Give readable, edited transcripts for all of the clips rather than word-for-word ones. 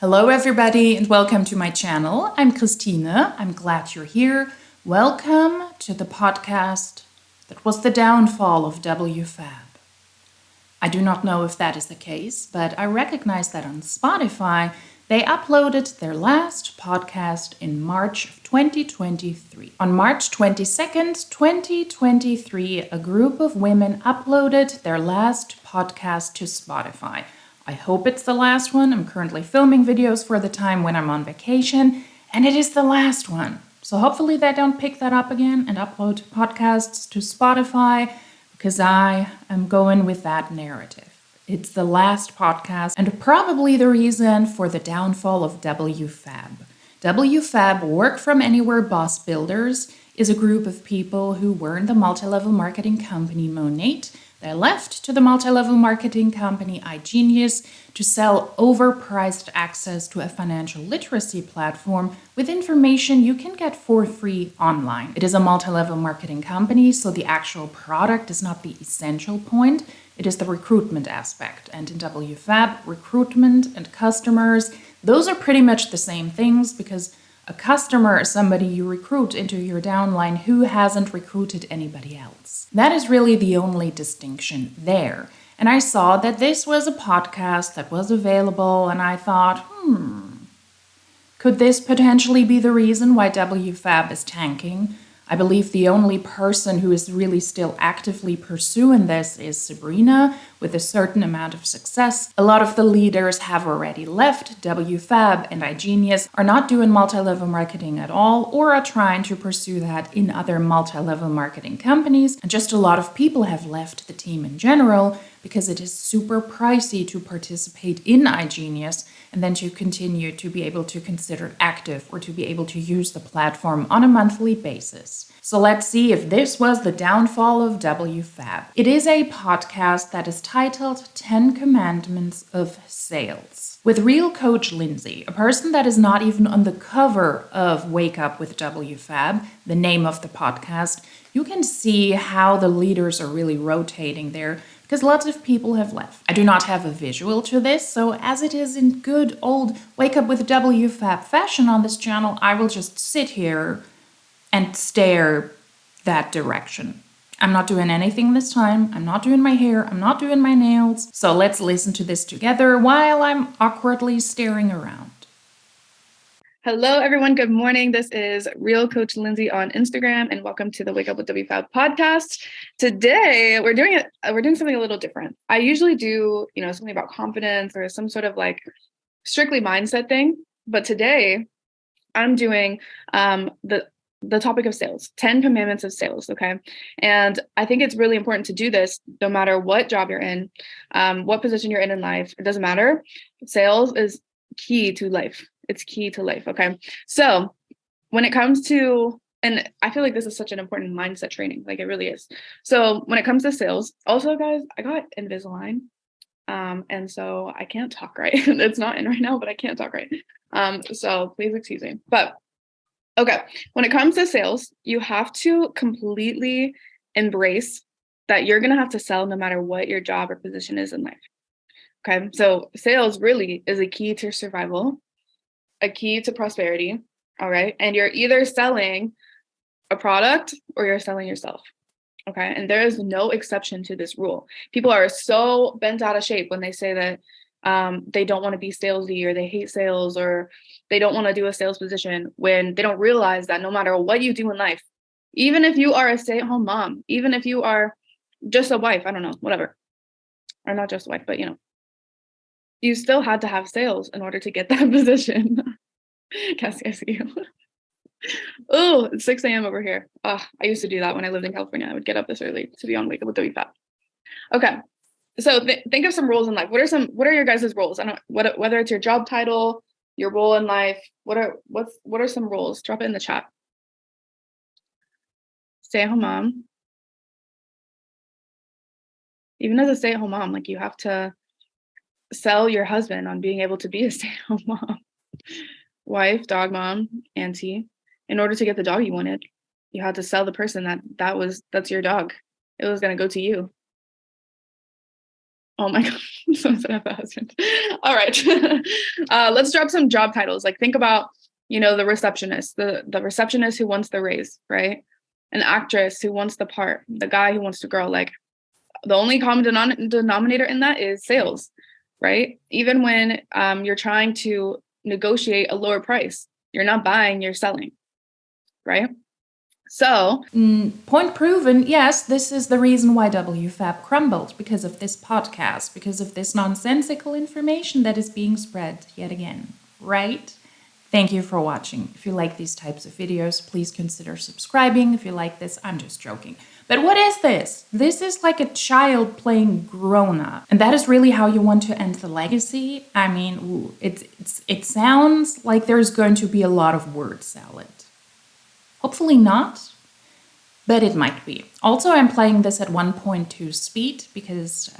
Hello everybody and welcome to my channel. I'm Christine. I'm glad you're here. Welcome to the podcast that was the downfall of WFABB. I do not know if that is the case, but I recognize that on Spotify they uploaded their last podcast in March of 2023. On March 22nd, 2023, a group of women uploaded their last podcast to Spotify. I hope it's the last one. I'm currently filming videos for the time when I'm on vacation, and it is the last one. So hopefully they don't pick that up again and upload podcasts to Spotify, because I am going with that narrative. It's the last podcast and probably the reason for the downfall of WFABB. WFABB, Work From Anywhere Boss Builders, is a group of people who were in the multi-level marketing company Monate. They left to the multi-level marketing company IGenius to sell overpriced access to a financial literacy platform with information you can get for free online. It is a multi-level marketing company, so the actual product is not the essential point. It is the recruitment aspect. And in WFABB, recruitment and customers, those are pretty much the same things, because a customer is somebody you recruit into your downline who hasn't recruited anybody else. That is really the only distinction there. And I saw that this was a podcast that was available, and I thought, could this potentially be the reason why WFABB is tanking? I believe the only person who is really still actively pursuing this is Sabrina, with a certain amount of success. A lot of the leaders have already left. WFABB and IGenius are not doing multi-level marketing at all, or are trying to pursue that in other multi-level marketing companies. And just a lot of people have left the team in general, because it is super pricey to participate in IGenius and then to continue to be able to consider active or to be able to use the platform on a monthly basis. So let's see if this was the downfall of WFABB. It is a podcast that is titled 10 Commandments of Sales, with real coach Lindsay, a person that is not even on the cover of Wake Up With WFABB, the name of the podcast. You can see how the leaders are really rotating there, because lots of people have left. I do not have a visual to this, so as it is in good old Wake Up With WFABB fashion on this channel, I will just sit here and stare that direction. I'm not doing anything this time. I'm not doing my hair. I'm not doing my nails. So let's listen to this together while I'm awkwardly staring around. Hello, everyone. Good morning. This is Real Coach Lindsay on Instagram, and welcome to the Wake Up With WFABB podcast. Today, we're doing something a little different. I usually do, something about confidence or some sort of like strictly mindset thing, but today I'm doing the topic of sales, 10 commandments of sales. Okay. And I think it's really important to do this no matter what job you're in, what position you're in life. It doesn't matter. Sales is key to life. It's key to life. Okay. So when it comes to, and I feel like this is such an important mindset training, like it really is. So when it comes to sales, also guys, I got Invisalign. And so I can't talk right. It's not in right now, but I can't talk right. So please excuse me. But okay, when it comes to sales, you have to completely embrace that you're going to have to sell no matter what your job or position is in life. Okay, so sales really is a key to survival, a key to prosperity. All right, and you're either selling a product or you're selling yourself. Okay, and there is no exception to this rule. People are so bent out of shape when they say that they don't want to be salesy, or they hate sales, or they don't want to do a sales position, when they don't realize that no matter what you do in life, even if you are a stay-at-home mom, even if you are just a wife, I don't know, whatever, or not just a wife, but you still had to have sales in order to get that position. Cassie, I see you. Oh, it's 6 a.m. over here. I used to do that when I lived in California. I would get up this early to be on Wake Up With WFABB. Okay. So think of some roles in life. What are your guys' roles? I don't, whether it's your job title, your role in life, what are some roles? Drop it in the chat. Stay-at-home mom. Even as a stay-at-home mom, like you have to sell your husband on being able to be a stay-at-home mom. Wife, dog mom, auntie. In order to get the dog you wanted, you had to sell the person that's your dog. It was going to go to you. Oh my God. Someone said I have a husband. All right. Let's drop some job titles. Like think about, the receptionist, the receptionist who wants the raise, right? An actress who wants the part, the guy who wants the girl. Like the only common denominator in that is sales, right? Even when you're trying to negotiate a lower price, you're not buying, you're selling, right? So, Point proven, yes, this is the reason why WFABB crumbled, because of this podcast, because of this nonsensical information that is being spread yet again, right? Thank you for watching. If you like these types of videos, please consider subscribing. If you like this, I'm just joking. But what is this? This is like a child playing grown-up. And that is really how you want to end the legacy? I mean, it sounds like there's going to be a lot of word salad. Hopefully not, but it might be. Also, I'm playing this at 1.2 speed because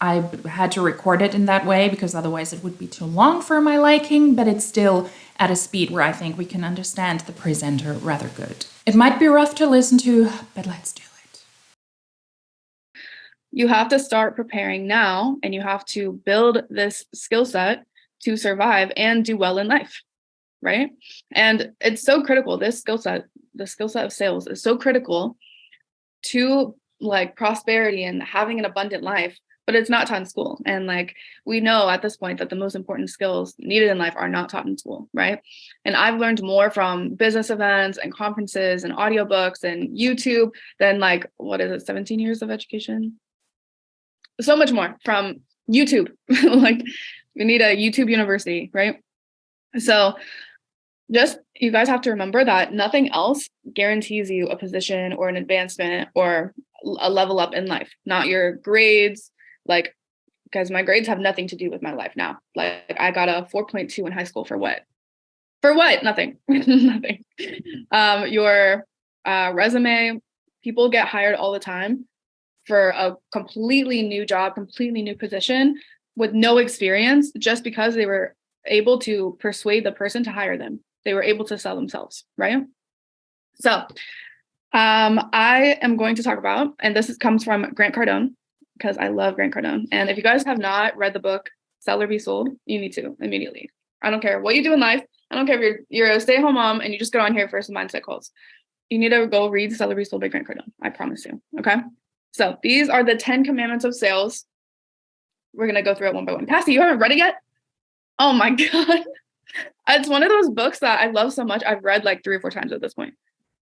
I had to record it in that way because otherwise it would be too long for my liking, but it's still at a speed where I think we can understand the presenter rather good. It might be rough to listen to, but let's do it. You have to start preparing now, and you have to build this skill set to survive and do well in life, right? And it's so critical. This skill set, the skill set of sales, is so critical to like prosperity and having an abundant life, but it's not taught in school. And like we know at this point that the most important skills needed in life are not taught in school, right? And I've learned more from business events and conferences and audiobooks and YouTube than 17 years of education. So much more from YouTube. Like we need a YouTube university, right? So just you guys have to remember that nothing else guarantees you a position or an advancement or a level up in life. Not your grades, because my grades have nothing to do with my life now. Like I got a 4.2 in high school for what? For what? Nothing. Nothing. Your resume, people get hired all the time for a completely new job, completely new position with no experience just because they were able to persuade the person to hire them. They were able to sell themselves, right? So I am going to talk about, and this comes from Grant Cardone, because I love Grant Cardone. And if you guys have not read the book, Sell or Be Sold, you need to immediately. I don't care what you do in life. I don't care if you're a stay-at-home mom and you just get on here for some mindset calls. You need to go read Sell or Be Sold by Grant Cardone. I promise you, okay? So these are the 10 commandments of sales. We're going to go through it one by one. Cassie, you haven't read it yet? Oh my God. It's one of those books that I love so much. I've read 3 or 4 times at this point.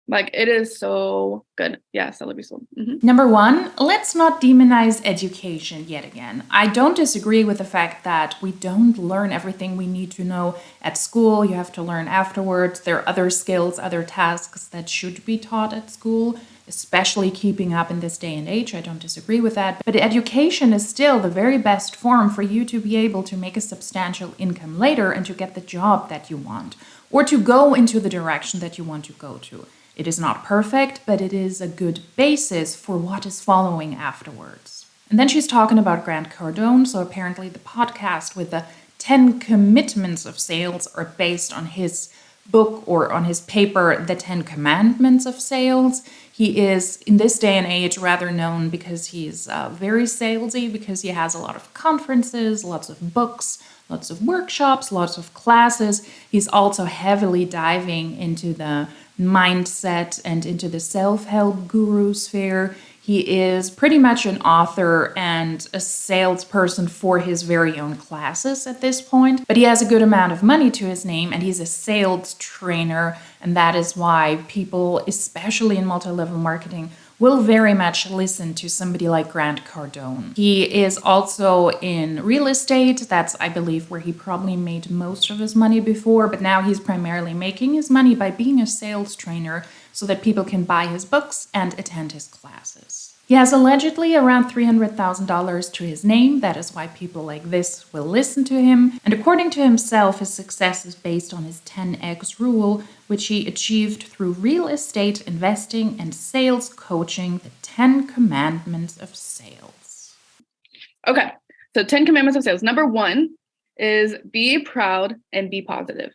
It is so good. Yeah, Sell or Be Sold. Mm-hmm. Number 1, let's not demonize education yet again. I don't disagree with the fact that we don't learn everything we need to know at school. You have to learn afterwards. There are other skills, other tasks that should be taught at school, especially keeping up in this day and age. I don't disagree with that. But education is still the very best form for you to be able to make a substantial income later and to get the job that you want, or to go into the direction that you want to go to. It is not perfect, but it is a good basis for what is following afterwards. And then she's talking about Grant Cardone. So apparently the podcast with the 10 commitments of sales are based on his book or on his paper, The 10 Commandments of Sales. He is, in this day and age, rather known because he's very salesy, because he has a lot of conferences, lots of books, lots of workshops, lots of classes. He's also heavily diving into the mindset and into the self-help guru sphere. He is pretty much an author and a salesperson for his very own classes at this point, but he has a good amount of money to his name and he's a sales trainer, and that is why people, especially in multi-level marketing, will very much listen to somebody like Grant Cardone. He is also in real estate. That's, I believe, where he probably made most of his money before, but now he's primarily making his money by being a sales trainer so that people can buy his books and attend his classes. He has allegedly around $300,000 to his name. That is why people like this will listen to him. And according to himself, his success is based on his 10x rule, which he achieved through real estate investing and sales coaching, the 10 commandments of sales. Okay, so 10 commandments of sales. Number 1 is be proud and be positive.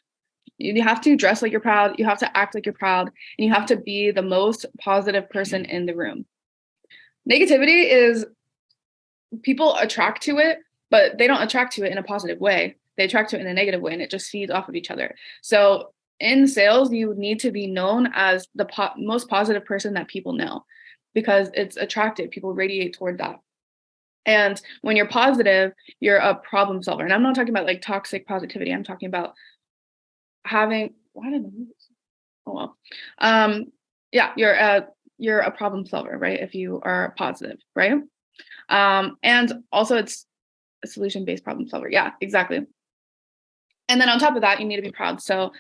You have to dress like you're proud, you have to act like you're proud, and you have to be the most positive person in the room. Negativity is people attract to it, but they don't attract to it in a positive way. They attract to it in a negative way, and it just feeds off of each other. So in sales, you need to be known as the most positive person that people know, because it's attractive. People radiate toward that. And when you're positive, you're a problem solver. And I'm not talking about like toxic positivity. I'm talking about having, why did I lose? Oh well. Yeah, you're a problem solver, right? If you are positive, right? And also it's a solution-based problem solver. Yeah, exactly. And then on top of that, you need to be proud. So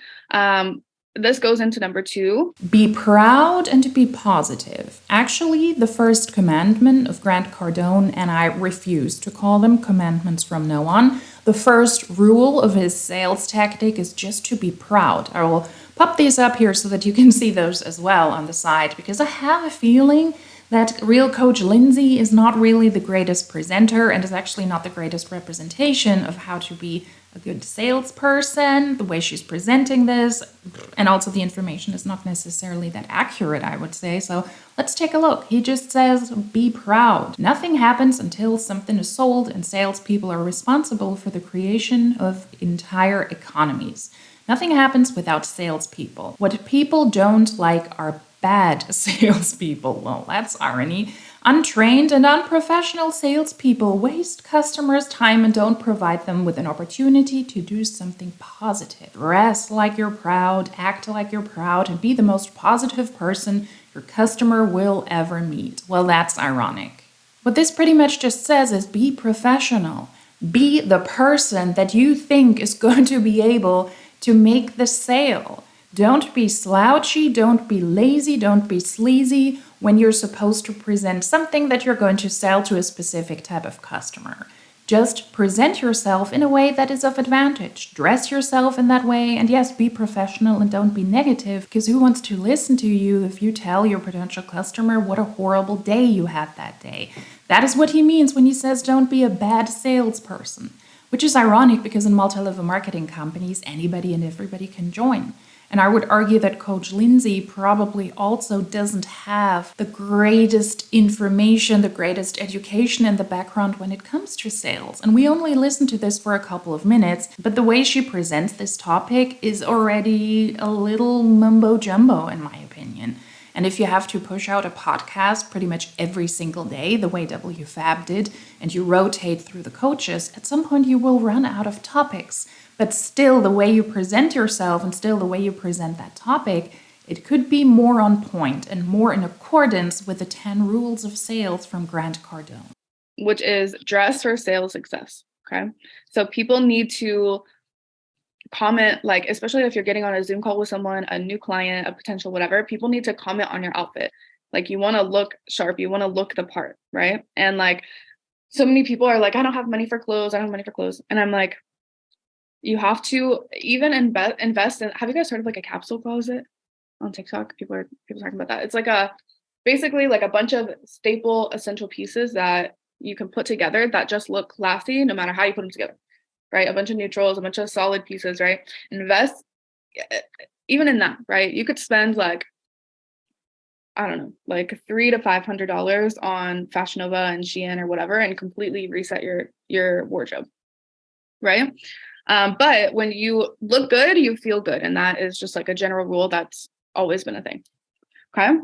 this goes into number 2. Be proud and be positive. Actually, the first commandment of Grant Cardone, and I refuse to call them commandments from now on, the first rule of his sales tactic is just to be proud. I will pop these up here so that you can see those as well on the side, because I have a feeling that real Coach Lindsay is not really the greatest presenter and is actually not the greatest representation of how to be a good salesperson, the way she's presenting this, and also the information is not necessarily that accurate, I would say. So let's take a look. He just says, be proud. Nothing happens until something is sold, and salespeople are responsible for the creation of entire economies. Nothing happens without salespeople. What people don't like are bad salespeople. Well, that's irony. Untrained and unprofessional salespeople waste customers' time and don't provide them with an opportunity to do something positive. Dress like you're proud, act like you're proud, and be the most positive person your customer will ever meet. Well, that's ironic. What this pretty much just says is be professional. Be the person that you think is going to be able to make the sale. Don't be slouchy, don't be lazy, don't be sleazy when you're supposed to present something that you're going to sell to a specific type of customer. Just present yourself in a way that is of advantage. Dress yourself in that way, and yes, be professional and don't be negative, because who wants to listen to you if you tell your potential customer what a horrible day you had that day? That is what he means when he says don't be a bad salesperson, which is ironic because in multi-level marketing companies, anybody and everybody can join. And I would argue that Coach Lindsay probably also doesn't have the greatest information, the greatest education in the background when it comes to sales. And we only listened to this for a couple of minutes, but the way she presents this topic is already a little mumbo jumbo, in my opinion. And if you have to push out a podcast pretty much every single day, the way WFABB did, and you rotate through the coaches, at some point you will run out of topics. But still, the way you present yourself and still the way you present that topic, it could be more on point and more in accordance with the 10 rules of sales from Grant Cardone. Which is dress for sales success, okay? So people need to comment, like, especially if you're getting on a Zoom call with someone, a new client, a potential whatever, people need to comment on your outfit. Like, you want to look sharp, you want to look the part, right? And like, so many people are like, I don't have money for clothes, I don't have money for clothes. And I'm like, you have to even invest in, have you guys heard of like a capsule closet on TikTok? People talking about that. It's like basically like a bunch of staple essential pieces that you can put together that just look classy no matter how you put them together, right? A bunch of neutrals, a bunch of solid pieces, right? Invest even in that, right? You could spend like, I don't know, like $300 to $500 on Fashion Nova and Shein or whatever, and completely reset your wardrobe, right? But when you look good, you feel good. And that is just like a general rule that's always been a thing. Okay.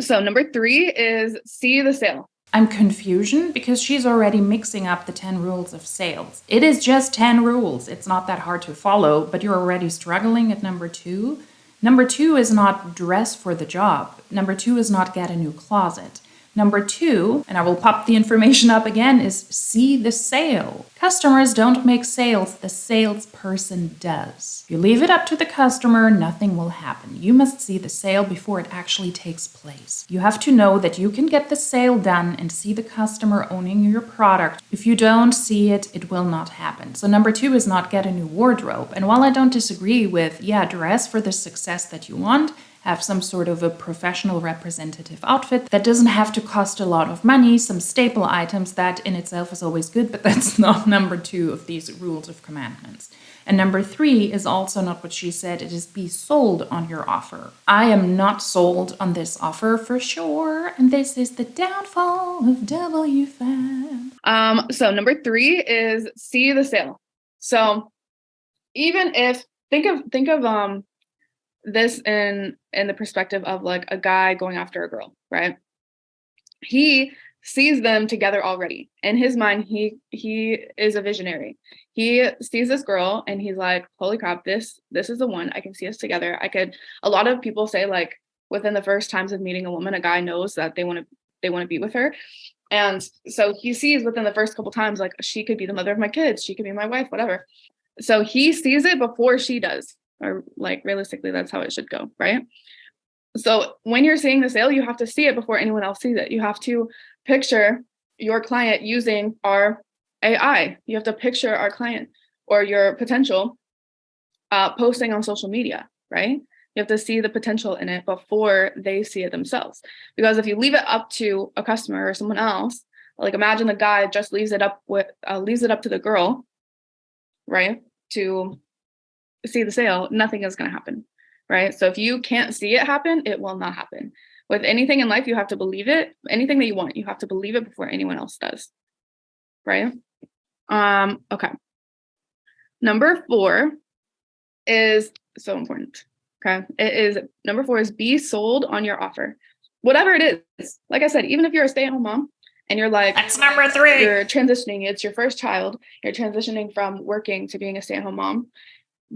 So number 3 is see the sale. I'm confusion because she's already mixing up the 10 rules of sales. It is just 10 rules. It's not that hard to follow, but you're already struggling at number 2. Number 2 is not dress for the job. Number 2 is not get a new closet. Number 2, and I will pop the information up again, is see the sale. Customers don't make sales, the salesperson does. If you leave it up to the customer, nothing will happen. You must see the sale before it actually takes place. You have to know that you can get the sale done and see the customer owning your product. If you don't see it, it will not happen. So number 2 is not get a new wardrobe. And while I don't disagree with, dress for the success that you want, have some sort of a professional representative outfit that doesn't have to cost a lot of money, some staple items, that in itself is always good, but that's not number 2 of these rules of commandments. And number 3 is also not what she said, it is be sold on your offer. I am not sold on this offer for sure, and this is the downfall of WFABB. So number 3 is see the sale. So even if think of this in the perspective of like a guy going after a girl, right? He sees them together already. In his mind, he is a visionary. He sees this girl and he's like, holy crap, this is the one. I can see us together. A lot of people say like within the first times of meeting a woman, a guy knows that they want to be with her. And so he sees within the first couple times, like, she could be the mother of my kids. She could be my wife, whatever. So he sees it before she does, or like realistically, that's how it should go, right? So when you're seeing the sale, you have to see it before anyone else sees it. You have to picture your client using our AI. You have to picture our client or your potential posting on social media, right? You have to see the potential in it before they see it themselves. Because if you leave it up to a customer or someone else, like imagine the guy just leaves it up to the girl, right, to see the sale, nothing is going to happen, right? So if you can't see it happen, it will not happen. With anything in life, you have to believe it. Anything that you want, you have to believe it before anyone else does, right? Okay. Number 4 is so important. Okay. Number 4 is be sold on your offer. Whatever it is. Like I said, even if you're a stay-at-home mom and you're like, that's number 3. You're transitioning, it's your first child, you're transitioning from working to being a stay-at-home mom.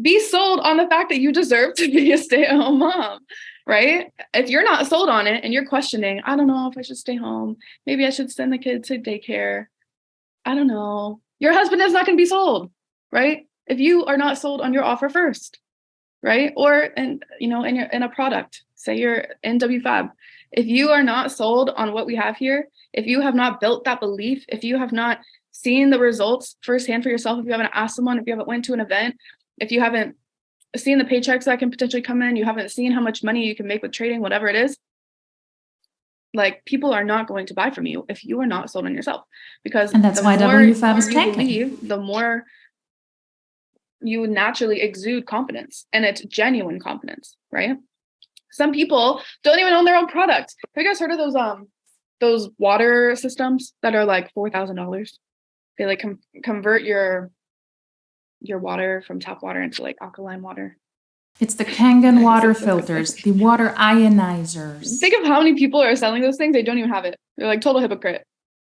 Be sold on the fact that you deserve to be a stay-at-home mom, right? If you're not sold on it and you're questioning, I don't know if I should stay home. Maybe I should send the kid to daycare. I don't know. Your husband is not going to be sold, right? If you are not sold on your offer first, right? Or in a product, say you're End of WFABB. If you are not sold on what we have here, if you have not built that belief, if you have not seen the results firsthand for yourself, if you haven't asked someone, if you haven't went to an event, if you haven't seen the paychecks that can potentially come in, you haven't seen how much money you can make with trading, whatever it is, like people are not going to buy from you if you are not sold on yourself. And that's why WFABB is tanking. The more you naturally exude confidence, and it's genuine confidence, right? Some people don't even own their own product. Have you guys heard of those water systems that are like $4,000? They like convert your water from tap water into like alkaline water. It's the Kangen water filters, the water ionizers. Think of how many people are selling those things. They don't even have it. They're like total hypocrite.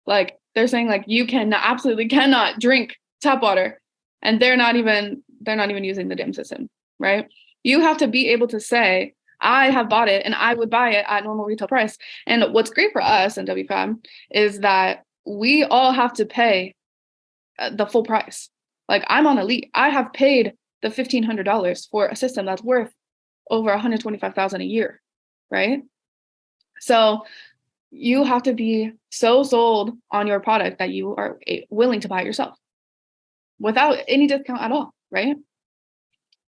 Like they're saying like you absolutely cannot drink tap water, and they're not even using the damn system, right? You have to be able to say, I have bought it and I would buy it at normal retail price. And what's great for us in WFABB is that we all have to pay the full price. Like I'm on Elite. I have paid the $1,500 for a system that's worth over $125,000 a year, right? So you have to be so sold on your product that you are willing to buy it yourself without any discount at all, right?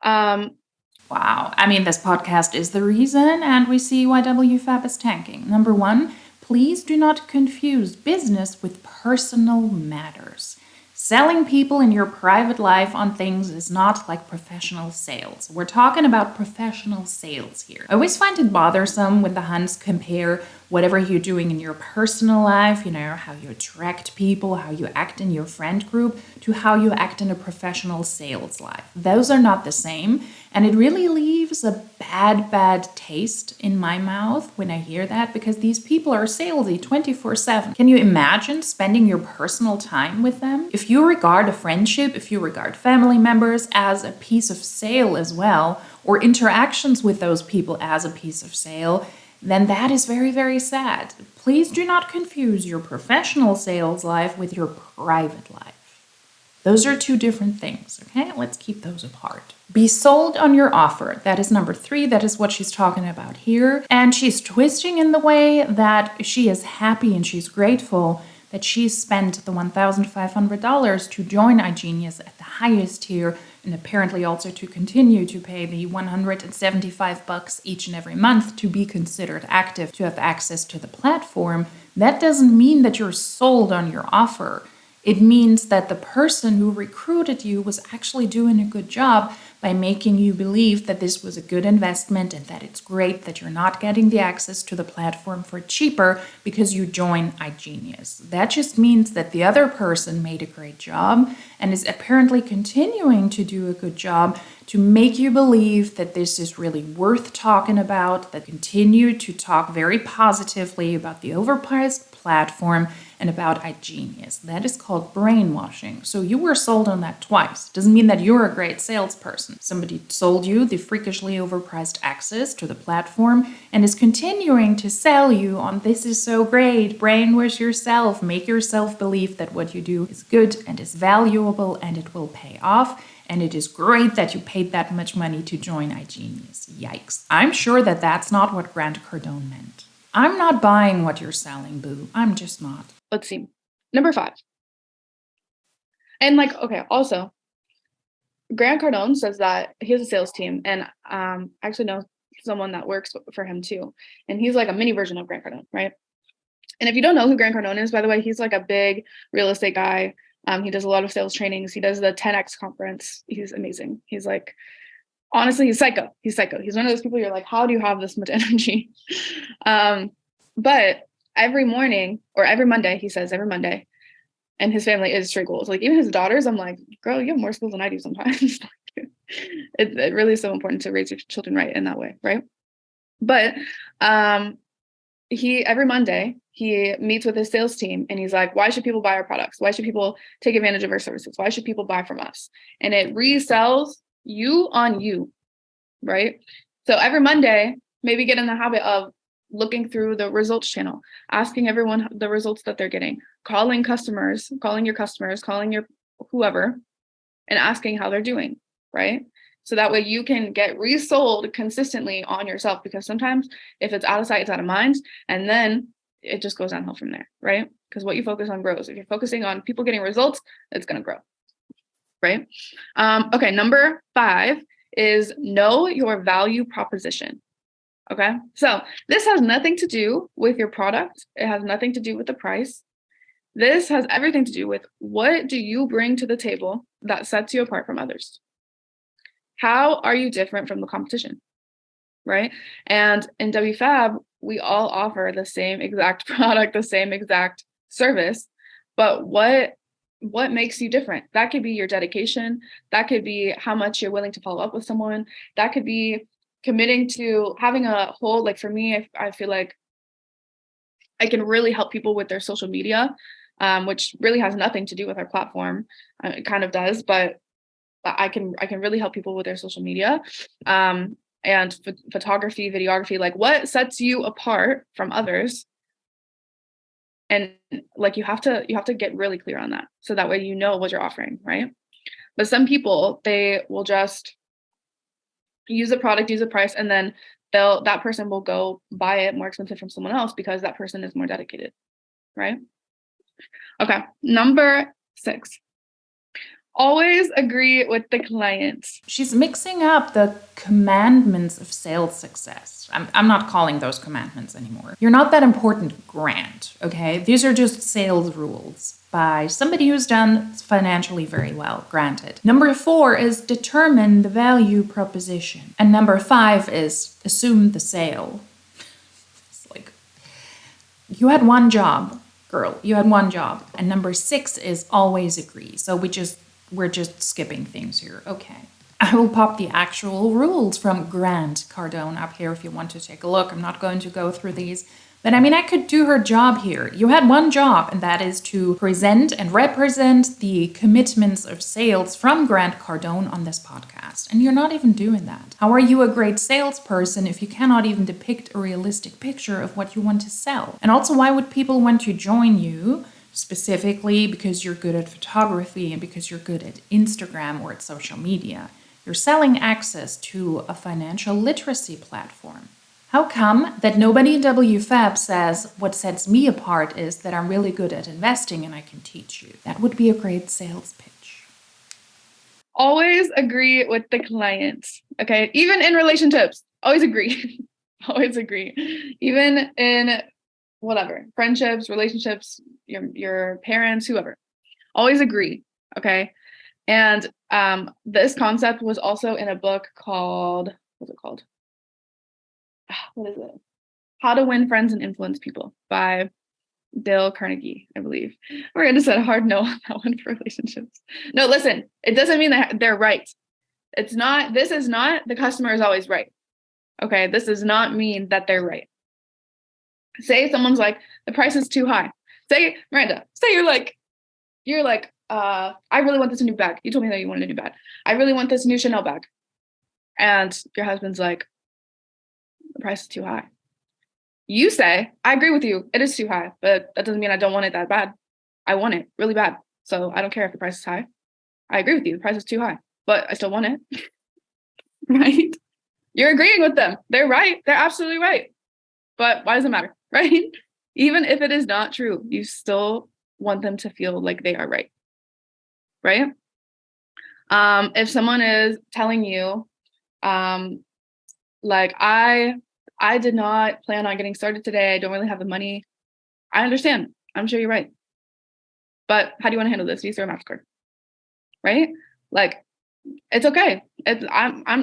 Wow. I mean, this podcast is the reason, and we see why WFABB is tanking. Number 1, please do not confuse business with personal matters. Selling people in your private life on things is not like professional sales. We're talking about professional sales here. I always find it bothersome when the Huns compare whatever you're doing in your personal life, how you attract people, how you act in your friend group, to how you act in a professional sales life. Those are not the same, and it really leaves a bad taste in my mouth when I hear that, because these people are salesy 24/7. Can you imagine spending your personal time with them? If you regard a friendship, if you regard family members as a piece of sale as well, or interactions with those people as a piece of sale, then that is very, very sad. Please do not confuse your professional sales life with your private life. Those are 2 different things, okay? Let's keep those apart. Be sold on your offer. That is number 3. That is what she's talking about here. And she's twisting in the way that she is happy and she's grateful that she spent the $1,500 to join IGenius at the highest tier, and apparently also to continue to pay the $175 each and every month to be considered active, to have access to the platform. That doesn't mean that you're sold on your offer. It means that the person who recruited you was actually doing a good job by making you believe that this was a good investment and that it's great that you're not getting the access to the platform for cheaper because you join IGenius. That just means that the other person made a great job and is apparently continuing to do a good job to make you believe that this is really worth talking about, that continue to talk very positively about the overpriced platform and about IGenius. That is called brainwashing. So you were sold on that twice. Doesn't mean that you're a great salesperson. Somebody sold you the freakishly overpriced access to the platform and is continuing to sell you on this is so great, brainwash yourself, make yourself believe that what you do is good and is valuable and it will pay off. And it is great that you paid that much money to join IGenius. Yikes. I'm sure that that's not what Grant Cardone meant. I'm not buying what you're selling, boo. I'm just not. Let's see. Number 5. And also, Grant Cardone says that he has a sales team, and I actually know someone that works for him too. And he's like a mini version of Grant Cardone, right? And if you don't know who Grant Cardone is, by the way, he's like a big real estate guy. He does a lot of sales trainings. He does the 10X conference. He's amazing. He's like, honestly, he's psycho. He's psycho. He's one of those people you're like, how do you have this much energy? But every morning or every Monday, he says every Monday, and his family is straight goals. Like even his daughters, I'm like, girl, you have more skills than I do sometimes. It really is so important to raise your children right in that way, right? But he every Monday he meets with his sales team and he's like, why should people buy our products? Why should people take advantage of our services? Why should people buy from us? And it resells you on you, right? So every Monday, maybe get in the habit of looking through the results channel, asking everyone the results that they're getting, calling your customers, calling your whoever, and asking how they're doing, right? So that way you can get resold consistently on yourself, because sometimes if it's out of sight, it's out of mind, and then it just goes downhill from there, right? Because what you focus on grows. If you're focusing on people getting results, it's going to grow, right? Okay, number 5 is know your value proposition. Okay, so this has nothing to do with your product. It has nothing to do with the price. This has everything to do with what do you bring to the table that sets you apart from others? How are you different from the competition, right? And in WFABB, we all offer the same exact product, the same exact service, but what makes you different? That could be your dedication. That could be how much you're willing to follow up with someone. That could be committing to having a whole, like for me, I feel like I can really help people with their social media, which really has nothing to do with our platform. It kind of does, but I can really help people with their social media, and photography, videography, like what sets you apart from others. And like you have to get really clear on that, so that way you know what you're offering, right? But some people, they will just use a product, use a price, and then that person will go buy it more expensive from someone else because that person is more dedicated, right? Okay, number 6. Always agree with the client. She's mixing up the commandments of sales success. I'm not calling those commandments anymore. You're not that important, Grant, okay? These are just sales rules by somebody who's done financially very well, granted. Number 4 is determine the value proposition. And number 5 is assume the sale. It's like, you had one job, girl. You had one job. And number 6 is always agree. So we're just skipping things here. Okay. I will pop the actual rules from Grant Cardone up here if you want to take a look. I'm not going to go through these. But I mean, I could do her job here. You had one job, and that is to present and represent the commitments of sales from Grant Cardone on this podcast. And you're not even doing that. How are you a great salesperson if you cannot even depict a realistic picture of what you want to sell? And also, why would people want to join you? Specifically because you're good at photography and because you're good at Instagram or at social media. You're selling access to a financial literacy platform. How come that nobody in WFABB says what sets me apart is that I'm really good at investing and I can teach you? That would be a great sales pitch. Always agree with the client, okay? Even in relationships, always agree. Always agree. Even in whatever, friendships, relationships, your parents, whoever, always agree, okay? And this concept was also in a book called, what's it called? What is it? How to Win Friends and Influence People by Dale Carnegie, I believe. We're going to set a hard no on that one for relationships. No, listen, it doesn't mean that they're right. This is not the customer is always right. Okay, this does not mean that they're right. Say someone's like, the price is too high. Say, Miranda, say you're like, I really want this new bag. You told me that you wanted a new bag. I really want this new Chanel bag. And your husband's like, the price is too high. You say, I agree with you. It is too high, but that doesn't mean I don't want it that bad. I want it really bad. So I don't care if the price is high. I agree with you. The price is too high, but I still want it. Right? You're agreeing with them. They're right. They're absolutely right. But why does it matter? Right? Even if it is not true, you still want them to feel like they are right. Right? If someone is telling you, like, I did not plan on getting started today. I don't really have the money. I understand. I'm sure you're right. But how do you want to handle this? Use your MasterCard. Right? Like, it's okay.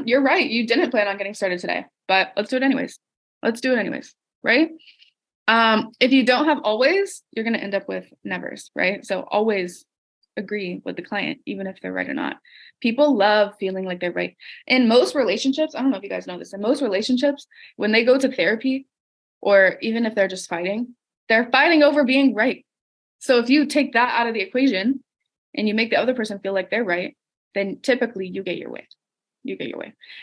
You're right. You didn't plan on getting started today, but let's do it anyways. Right? If you don't have always, you're going to end up with nevers, right? So always agree with the client, even if they're right or not. People love feeling like they're right. In most relationships, I don't know if you guys know this, in most relationships, when they go to therapy, or even if they're just fighting, they're fighting over being right. So if you take that out of the equation and you make the other person feel like they're right, then typically you get your way.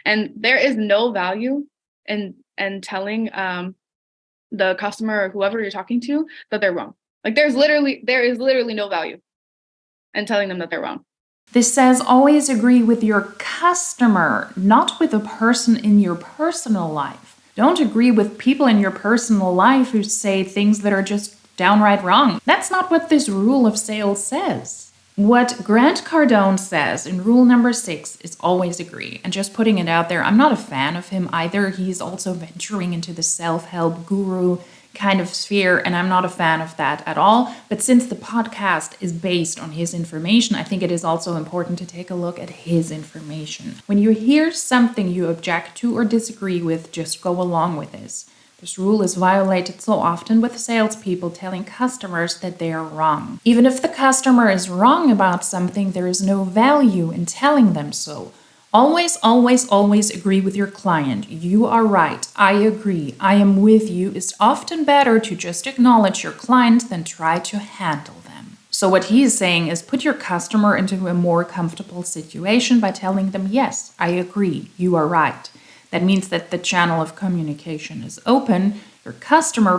And there is no value in telling the customer or whoever you're talking to that they're wrong. Like there is literally no value in telling them that they're wrong. This says always agree with your customer, not with a person in your personal life. Don't agree with people in your personal life who say things that are just downright wrong. That's not what this rule of sales says. What Grant Cardone says in rule number 6 is always agree. And just putting it out there, I'm not a fan of him either. He's also venturing into the self-help guru kind of sphere, and I'm not a fan of that at all. But since the podcast is based on his information, I think it is also important to take a look at his information. When you hear something you object to or disagree with, just go along with this. This rule is violated so often with salespeople telling customers that they are wrong. Even if the customer is wrong about something, there is no value in telling them so. Always, always, always agree with your client. You are right. I agree. I am with you. It's often better to just acknowledge your client than try to handle them. So what he is saying is put your customer into a more comfortable situation by telling them, yes, I agree. You are right. That means that the channel of communication is open, your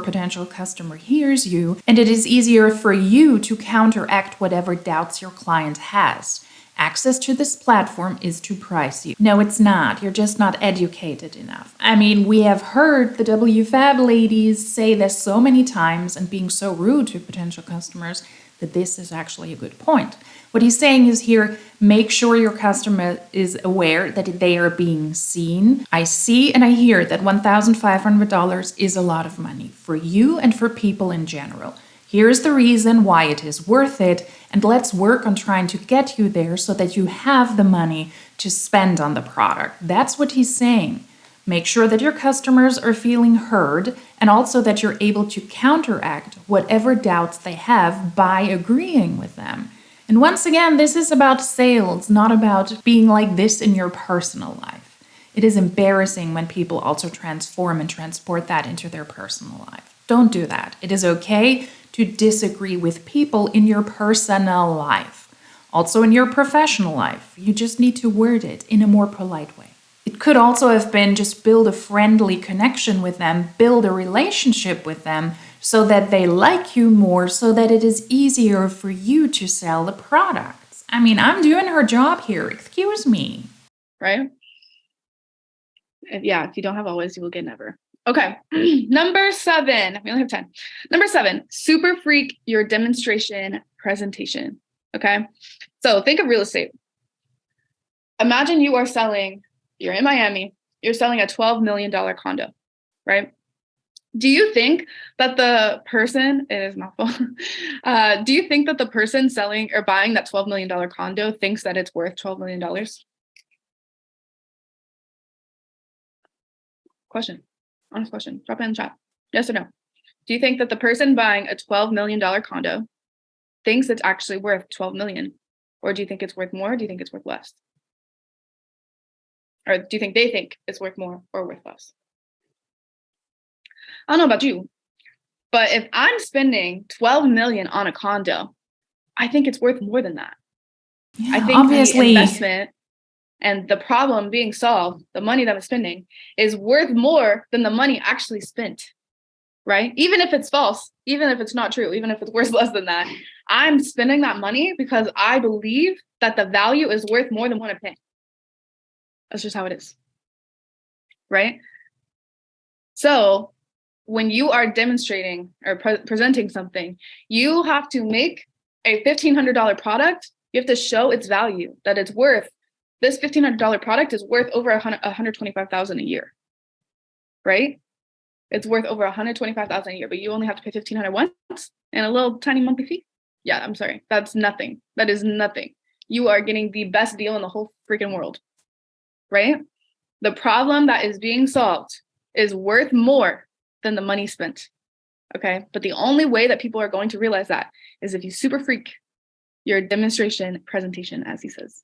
potential customer hears you, and it is easier for you to counteract whatever doubts your client has. Access to this platform is to price you. No, it's not. You're just not educated enough. I mean, we have heard the WFABB ladies say this so many times and being so rude to potential customers that this is actually a good point. What he's saying is here, make sure your customer is aware that they are being seen. I see and I hear that $1,500 is a lot of money for you and for people in general. Here's the reason why it is worth it, and let's work on trying to get you there so that you have the money to spend on the product. That's what he's saying. Make sure that your customers are feeling heard and also that you're able to counteract whatever doubts they have by agreeing with them. And once again, this is about sales, not about being like this in your personal life. It is embarrassing when people also transform and transport that into their personal life. Don't do that. It is okay to disagree with people in your personal life. Also in your professional life. You just need to word it in a more polite way. It could also have been just build a friendly connection with them, build a relationship with them so that they like you more, so that it is easier for you to sell the products. I mean, I'm doing her job here. Excuse me. Right? If you don't have always, you will get never. Okay. Number 7. We only have 10. Number 7, super freak your demonstration presentation. Okay. So think of real estate. Imagine you're in Miami, you're selling a $12 million condo, right? Do you think that the person, it is mouthful, do you think that the person selling or buying that $12 million condo thinks that it's worth $12 million? Question, honest question, drop it in the chat. Yes or no? Do you think that the person buying a $12 million condo thinks it's actually worth 12 million? Or do you think it's worth more? Or do you think it's worth less? Or do you think they think it's worth more or worth less? I don't know about you, but if I'm spending 12 million on a condo, I think it's worth more than that. Yeah, I think obviously. the investment and the problem being solved, the money that I'm spending, is worth more than the money actually spent, right? Even if it's false, even if it's not true, even if it's worth less than that, I'm spending that money because I believe that the value is worth more than what I'm paying. That's just how it is, right? So when you are demonstrating or presenting something, you have to make a $1,500 product. You have to show its value, that it's worth, this $1,500 product is worth over $125,000 a year, right? It's worth over $125,000 a year, but you only have to pay $1,500 once and a little tiny monthly fee. Yeah, I'm sorry. That's nothing. That is nothing. You are getting the best deal in the whole freaking world, right? The problem that is being solved is worth more than the money spent, okay? But the only way that people are going to realize that is if you super freak your demonstration presentation, as he says.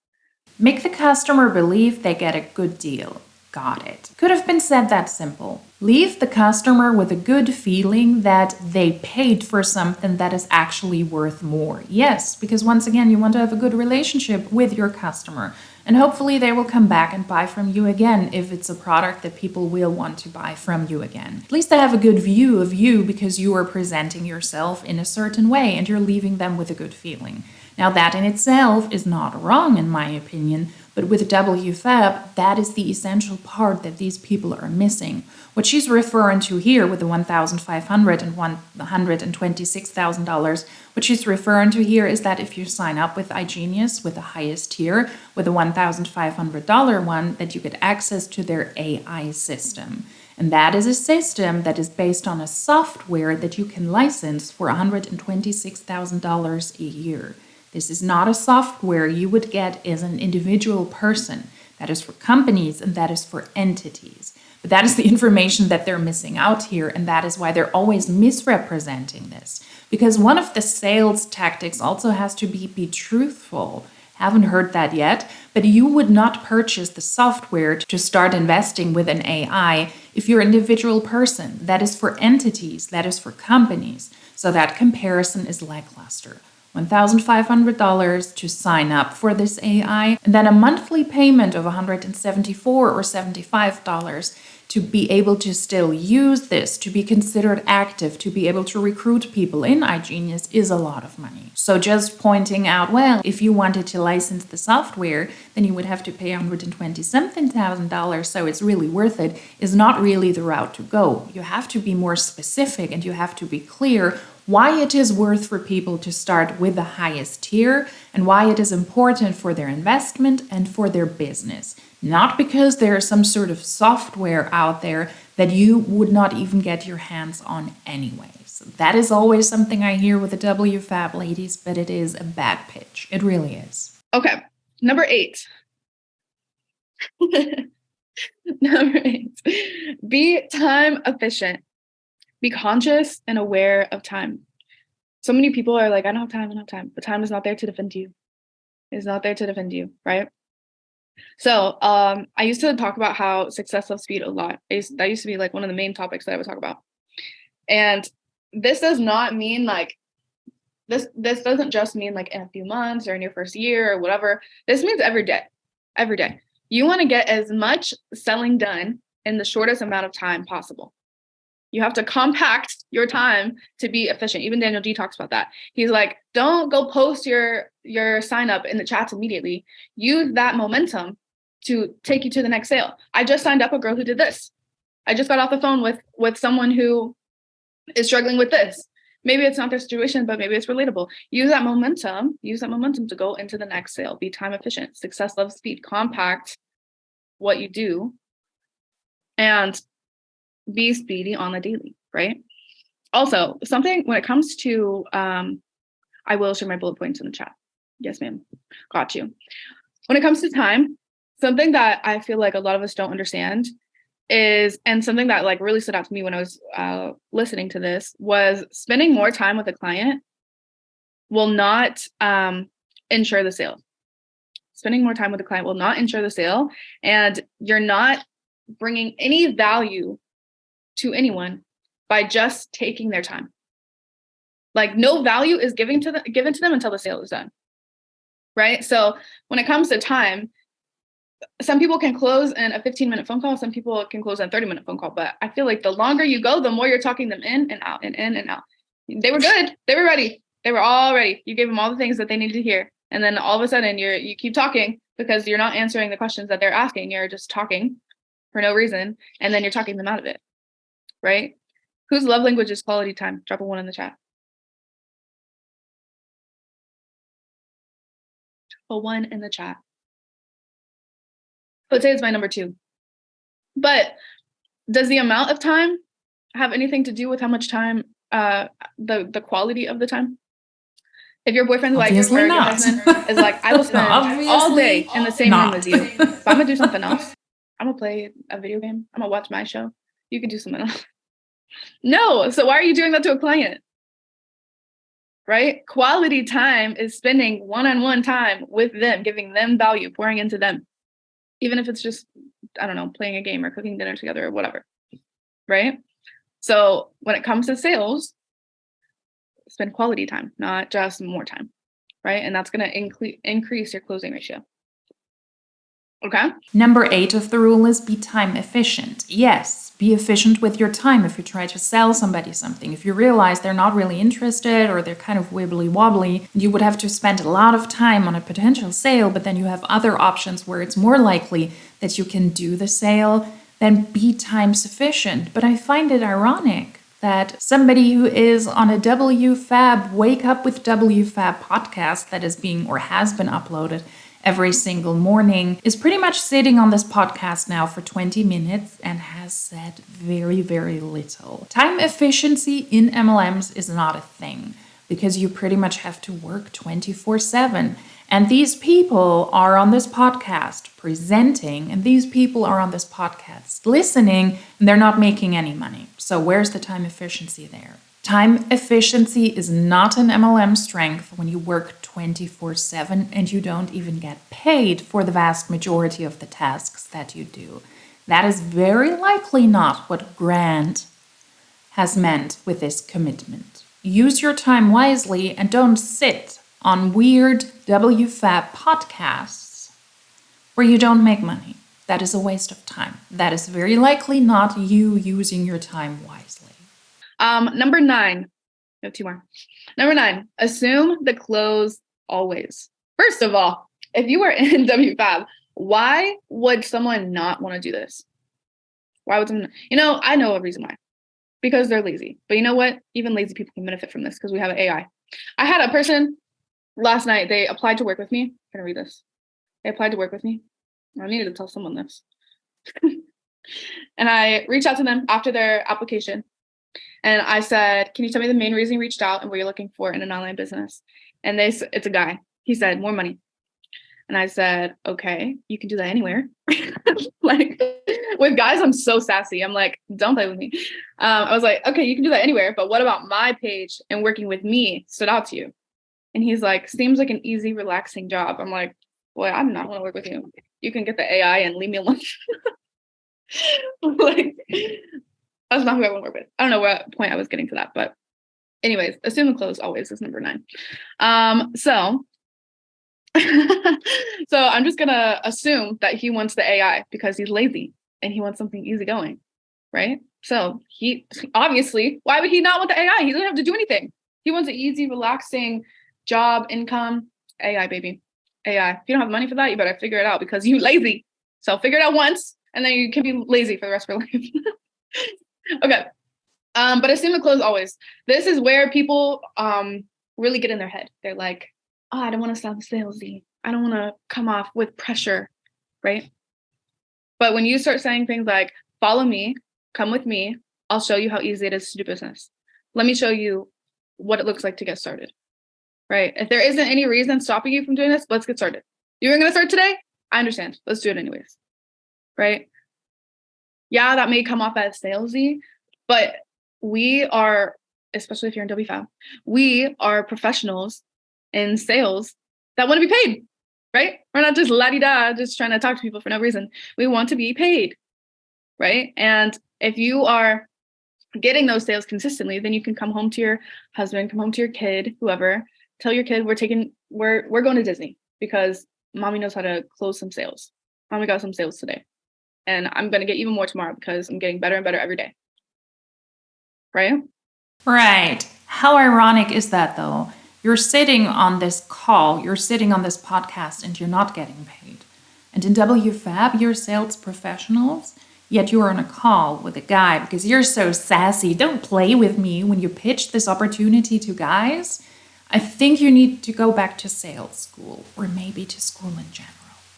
Make the customer believe they get a good deal. Got it. Could have been said that simple. Leave the customer with a good feeling that they paid for something that is actually worth more. Yes, because once again, you want to have a good relationship with your customer. And hopefully they will come back and buy from you again if it's a product that people will want to buy from you again. At least they have a good view of you because you are presenting yourself in a certain way and you're leaving them with a good feeling. Now that in itself is not wrong in my opinion, but with WFABB, that is the essential part that these people are missing. What she's referring to here with the $1,500 and $126,000, what she's referring to here is that if you sign up with IGenius with the highest tier, with the $1,500 one, that you get access to their AI system. And that is a system that is based on a software that you can license for $126,000 a year. This is not a software you would get as an individual person. That is for companies and that is for entities. But that is the information that they're missing out here, and that is why they're always misrepresenting this. Because one of the sales tactics also has to be truthful. Haven't heard that yet, but you would not purchase the software to start investing with an AI if you're an individual person. That is for entities, that is for companies. So that comparison is lackluster. $1,500 to sign up for this AI, and then a monthly payment of $174 or $75 to be able to still use this, to be considered active, to be able to recruit people in IGenius is a lot of money. So just pointing out, well, if you wanted to license the software, then you would have to pay $120,000, so it's really worth it, is not really the route to go. You have to be more specific and you have to be clear why it is worth for people to start with the highest tier and why it is important for their investment and for their business. Not because there is some sort of software out there that you would not even get your hands on anyway. So that is always something I hear with the WFABB ladies, but it is a bad pitch. It really is. Okay, number 8. Number 8. Be time efficient. Be conscious and aware of time. So many people are like, I don't have time, I don't have time. But time is not there to defend you. It's not there to defend you, right? So I used to talk about how success loves speed a lot. That used to be like one of the main topics that I would talk about. And this does not mean like, this doesn't just mean like in a few months or in your first year or whatever. This means every day. Every day. You want to get as much selling done in the shortest amount of time possible. You have to compact your time to be efficient. Even Daniel G talks about that. He's like, don't go post your sign up in the chats immediately. Use that momentum to take you to the next sale. I just signed up a girl who did this. I just got off the phone with someone who is struggling with this. Maybe it's not their situation, but maybe it's relatable. Use that momentum to go into the next sale. Be time efficient. Success loves speed. Compact what you do and be speedy on the daily, right? Also, something when it comes to, I will share my bullet points in the chat. Yes, ma'am. Got you. When it comes to time, something that I feel like a lot of us don't understand is, and something that like really stood out to me when I was listening to this, was spending more time with a client will not ensure the sale. Spending more time with a client will not ensure the sale, and you're not bringing any value to anyone by just taking their time. Like no value is given to them until the sale is done, right? So when it comes to time, some people can close in a 15-minute phone call. Some people can close in a 30-minute phone call. But I feel like the longer you go, the more you're talking them in and out and in and out. They were good. They were ready. They were all ready. You gave them all the things that they needed to hear. And then all of a sudden you keep talking because you're not answering the questions that they're asking. You're just talking for no reason. And then you're talking them out of it, right? Whose love language is quality time? Drop a 1 in the chat. A 1 in the chat. I would say it's my number 2. But does the amount of time have anything to do with how much time, the quality of the time? If your boyfriend's like, Obviously your not. husband is like, I will spend all day in the same room as you. If I'm gonna do something else, I'm gonna play a video game, I'm gonna watch my show, you can do something else. No, so why are you doing that to a client? Right? Quality time is spending one-on-one time with them, giving them value, pouring into them. Even if it's just, I don't know, playing a game or cooking dinner together or whatever, right? So when it comes to sales, spend quality time, not just more time, right? And that's going to increase your closing ratio. Okay. Number 8 of the rule is be time efficient. Yes, be efficient with your time. If you try to sell somebody something, if you realize they're not really interested or they're kind of wibbly wobbly, you would have to spend a lot of time on a potential sale, but then you have other options where it's more likely that you can do the sale, then be time sufficient. But I find it ironic that somebody who is on a WFABB, Wake Up With WFABB podcast that is being or has been uploaded every single morning is pretty much sitting on this podcast now for 20 minutes and has said very, very little. Time efficiency in MLMs is not a thing because you pretty much have to work 24/7. And these people are on this podcast presenting, and these people are on this podcast listening, and they're not making any money. So where's the time efficiency there? Time efficiency is not an MLM strength when you work 24/7 and you don't even get paid for the vast majority of the tasks that you do. That is very likely not what Grant has meant with this commitment. Use your time wisely and don't sit on weird WFABB podcasts where you don't make money. That is a waste of time. That is very likely not you using your time wisely. Number 9. We have 2 more. Number 9, assume the close always. First of all, if you were in WFABB, why would someone not want to do this? Why would someone? I know a reason why. Because they're lazy. But you know what? Even lazy people can benefit from this because we have an AI. I had a person last night, they applied to work with me. I'm going to read this. They applied to work with me. I needed to tell someone this. And I reached out to them after their application. And I said, can you tell me the main reason you reached out and what you're looking for in an online business? And it's a guy. He said, more money. And I said, okay, you can do that anywhere. Like with guys, I'm so sassy. I'm like, don't play with me. I was like, okay, you can do that anywhere. But what about my page and working with me stood out to you? And he's like, seems like an easy, relaxing job. I'm like, boy, I'm not going to work with you. You can get the AI and leave me alone. Like, that's not who I want to work with. I don't know what point I was getting to that, but anyways, assume the close always is number 9. So I'm just gonna assume that he wants the AI because he's lazy and he wants something easygoing, right? So he obviously, why would he not want the AI? He doesn't have to do anything. He wants an easy, relaxing job, income. AI, baby, AI. If you don't have money for that, you better figure it out because you're lazy. So figure it out once, and then you can be lazy for the rest of your life. Okay. But assume the close always. This is where people really get in their head. They're like, oh, I don't want to sound salesy. I don't want to come off with pressure, right? But when you start saying things like, follow me, come with me, I'll show you how easy it is to do business. Let me show you what it looks like to get started, right? If there isn't any reason stopping you from doing this, let's get started. You're going to start today? I understand. Let's do it anyways, right? Yeah, that may come off as salesy, but we are, especially if you're in WFABB, we are professionals in sales that want to be paid, right? We're not just la-di-da, just trying to talk to people for no reason. We want to be paid, right? And if you are getting those sales consistently, then you can come home to your husband, come home to your kid, whoever, tell your kid we're going to Disney because mommy knows how to close some sales. Mommy got some sales today. And I'm going to get even more tomorrow because I'm getting better and better every day. Right? Right. How ironic is that, though? You're sitting on this call, you're sitting on this podcast, and you're not getting paid. And in WFABB, you're sales professionals, yet you're on a call with a guy because you're so sassy. Don't play with me when you pitch this opportunity to guys. I think you need to go back to sales school, or maybe to school in general.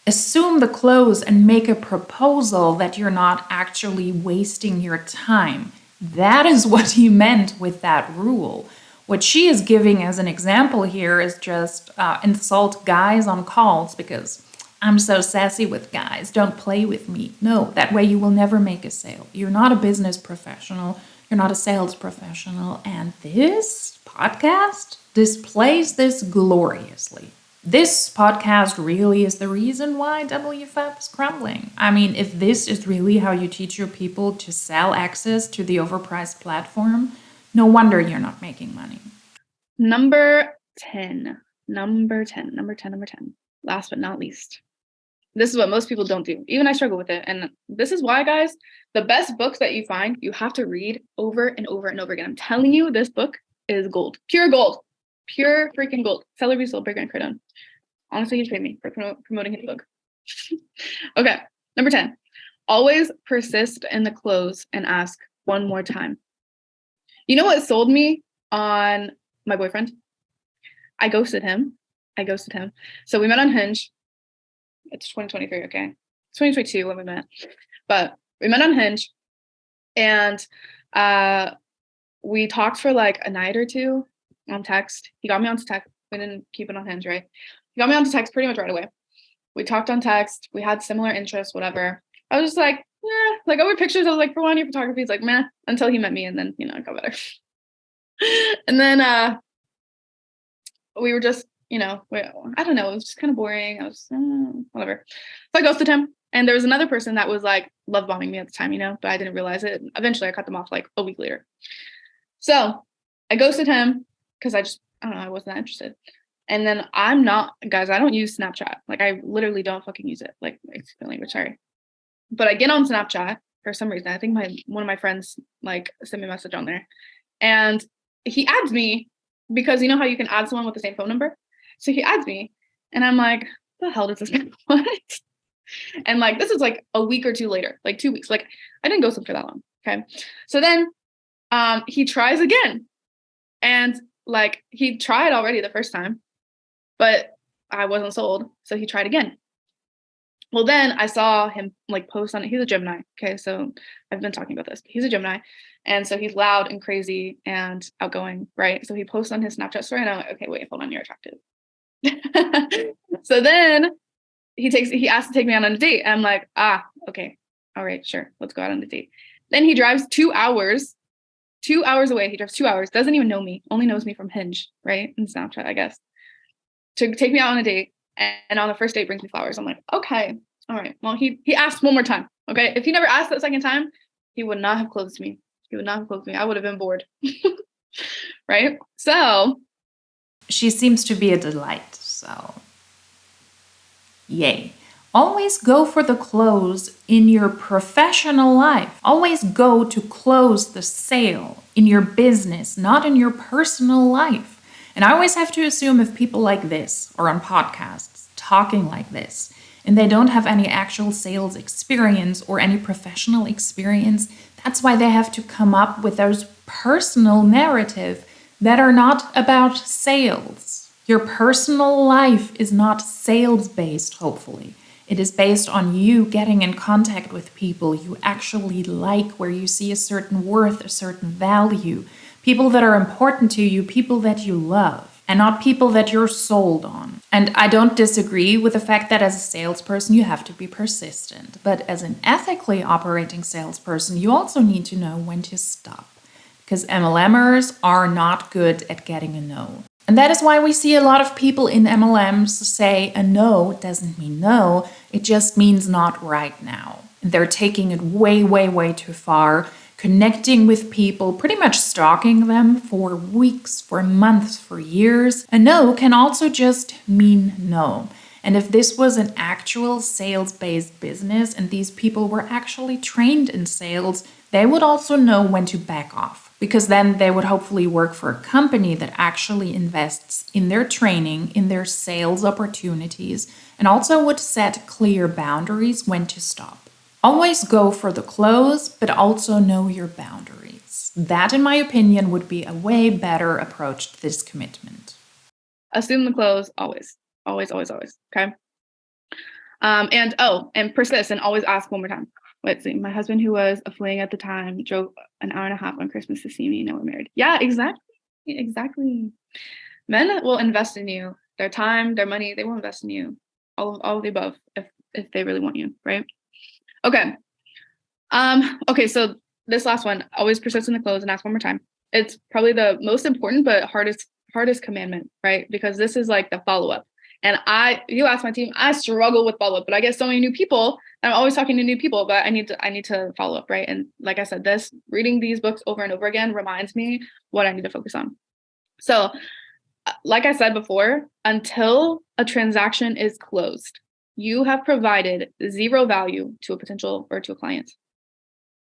Assume the close and make a proposal that you're not actually wasting your time. That is what he meant with that rule. What she is giving as an example here is just insult guys on calls because I'm so sassy with guys. Don't play with me. No, that way you will never make a sale. You're not a business professional. You're not a sales professional. And this podcast displays this gloriously. This podcast really is the reason why WFABB is crumbling. I mean, if this is really how you teach your people to sell access to the overpriced platform, no wonder you're not making money. Number 10. Last but not least. This is what most people don't do. Even I struggle with it. And this is why, guys, the best books that you find, you have to read over and over and over again. I'm telling you, this book is gold. Pure gold. Pure freaking gold. Celery Soulberger and Cardone. Honestly, he paid me for promoting his book. Okay, number 10. Always persist in the close and ask one more time. You know what sold me on my boyfriend? I ghosted him. So we met on Hinge. It's 2023, okay? It's 2022 when we met. But we met on Hinge. And we talked for like a night or two on text. He got me onto text. We didn't keep it on Hinge, right? He got me onto text pretty much right away. We talked on text. We had similar interests, whatever. I was just like, like over pictures. I was like, for one, your photography is like, meh, until he met me. And then, it got better. And then we were just, I don't know. It was just kind of boring. I was, whatever. So I ghosted him. And there was another person that was like love bombing me at the time, but I didn't realize it. Eventually I cut them off like a week later. So I ghosted him because I don't know, I wasn't that interested. And then I don't use Snapchat. Like I literally don't fucking use it. Like, excuse my language, sorry. But I get on Snapchat for some reason. I think one of my friends like sent me a message on there. And he adds me because you know how you can add someone with the same phone number? So he adds me and I'm like, the hell does this guy want? And like, this is like a week or two later, like 2 weeks. Like I didn't ghost him for that long. Okay. So then he tries again. And like he tried already the first time, but I wasn't sold. So he tried again. Well, then I saw him like post on it. He's a Gemini. Okay. So I've been talking about this. He's a Gemini. And so he's loud and crazy and outgoing. Right. So he posts on his Snapchat story and I'm like, okay, wait, hold on. You're attractive. So then he asked to take me out on a date. And I'm like, okay. All right, sure. Let's go out on a date. Then he drives 2 hours. 2 hours away. He drives 2 hours. Doesn't even know me. Only knows me from Hinge, right? And Snapchat, I guess. To take me out on a date. And on the first date brings me flowers. I'm like, okay. All right. Well, he asked one more time. Okay. If he never asked that second time, he would not have closed me. I would have been bored. Right? So. She seems to be a delight. So. Yay. Always go for the close in your professional life. Always go to close the sale in your business, not in your personal life. And I always have to assume if people like this or on podcasts talking like this, and they don't have any actual sales experience or any professional experience, that's why they have to come up with those personal narrative that are not about sales. Your personal life is not sales-based, hopefully. It is based on you getting in contact with people you actually like, where you see a certain worth, a certain value, people that are important to you, people that you love, and not people that you're sold on. And I don't disagree with the fact that as a salesperson, you have to be persistent. But as an ethically operating salesperson, you also need to know when to stop. Because MLMers are not good at getting a no. And that is why we see a lot of people in MLMs say a no doesn't mean no, it just means not right now. And they're taking it way, way, way too far, connecting with people, pretty much stalking them for weeks, for months, for years. A no can also just mean no. And if this was an actual sales-based business and these people were actually trained in sales, they would also know when to back off. Because then they would hopefully work for a company that actually invests in their training, in their sales opportunities, and also would set clear boundaries when to stop. Always go for the close, but also know your boundaries. That, in my opinion, would be a way better approach to this commitment. Assume the close, always. Always, always, always. Okay. And persist and always ask one more time. Let's see. My husband, who was a fling at the time, drove an hour and a half on Christmas to see me. Now we're married. Yeah, exactly. Exactly. Men will invest in you. Their time, their money, they will invest in you. All of the above if they really want you, right? Okay. Okay, so this last one, always persist in the close and ask one more time. It's probably the most important but hardest commandment, right? Because this is like the follow-up. And you ask my team, I struggle with follow-up, but I get so many new people. I'm always talking to new people, but I need to follow up, right? And like I said, reading these books over and over again reminds me what I need to focus on. So, like I said before, until a transaction is closed, you have provided zero value to a potential or to a client.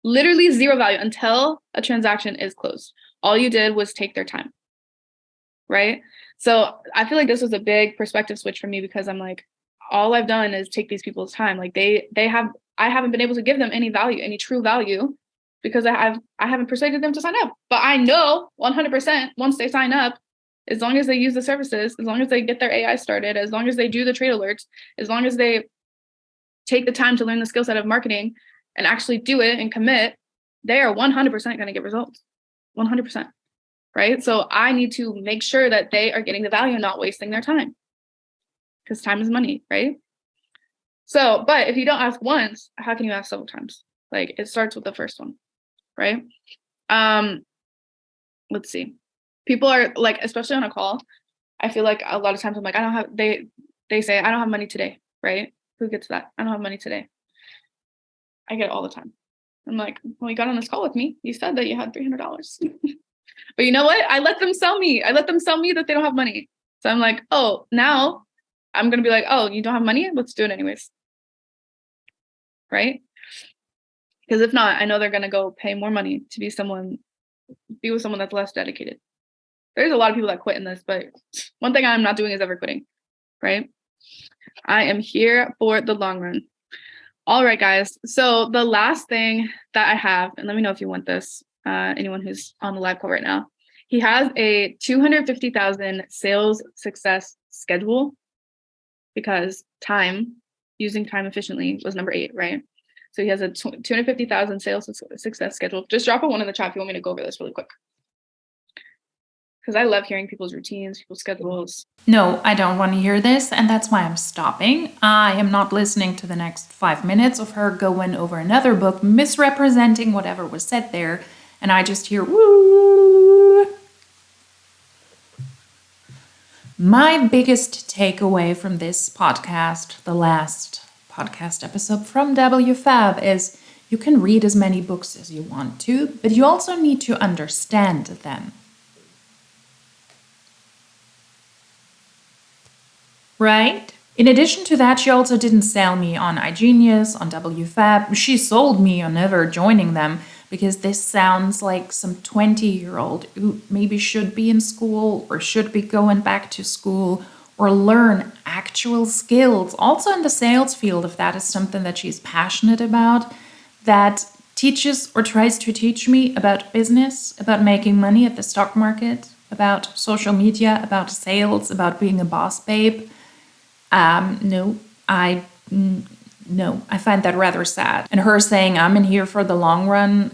Literally zero value until a transaction is closed. All you did was take their time, right? So I feel like this was a big perspective switch for me because I'm like, all I've done is take these people's time. Like I haven't been able to give them any value, any true value, because I haven't persuaded them to sign up. But I know 100% once they sign up, as long as they use the services, as long as they get their AI started, as long as they do the trade alerts, as long as they take the time to learn the skill set of marketing and actually do it and commit, they are 100% going to get results. 100%. Right? So I need to make sure that they are getting the value and not wasting their time. Because time is money, right? So, but if you don't ask once, how can you ask several times? Like it starts with the first one, right? Let's see. People are like, especially on a call, I feel like a lot of times I'm like, they say, I don't have money today, right? Who gets that? I don't have money today. I get it all the time. I'm like, well, you got on this call with me. You said that you had $300. But you know what? I let them sell me that they don't have money. So I'm like, oh, now I'm going to be like, oh, you don't have money? Let's do it anyways. Right? Because if not, I know they're going to go pay more money to be with someone that's less dedicated. There's a lot of people that quit in this, but one thing I'm not doing is ever quitting. Right? I am here for the long run. All right, guys. So the last thing that I have, and let me know if you want this, anyone who's on the live call right now, he has a 250,000 sales success schedule because using time efficiently was number 8, right? So he has a 250,000 sales success schedule. Just drop a 1 in the chat if you want me to go over this really quick. Because I love hearing people's routines, people's schedules. No, I don't want to hear this, and that's why I'm stopping. I am not listening to the next 5 minutes of her going over another book, misrepresenting whatever was said there, and I just hear woo. My biggest takeaway from this podcast, the last podcast episode from WFABB, is you can read as many books as you want to, but you also need to understand them. Right? In addition to that, she also didn't sell me on IGenius, on WFABB. She sold me on never joining them because this sounds like some 20-year-old who maybe should be in school or should be going back to school or learn actual skills. Also in the sales field, if that is something that she's passionate about, that teaches or tries to teach me about business, about making money at the stock market, about social media, about sales, about being a boss babe. No, I No, I find that rather sad. And her saying, I'm in here for the long run,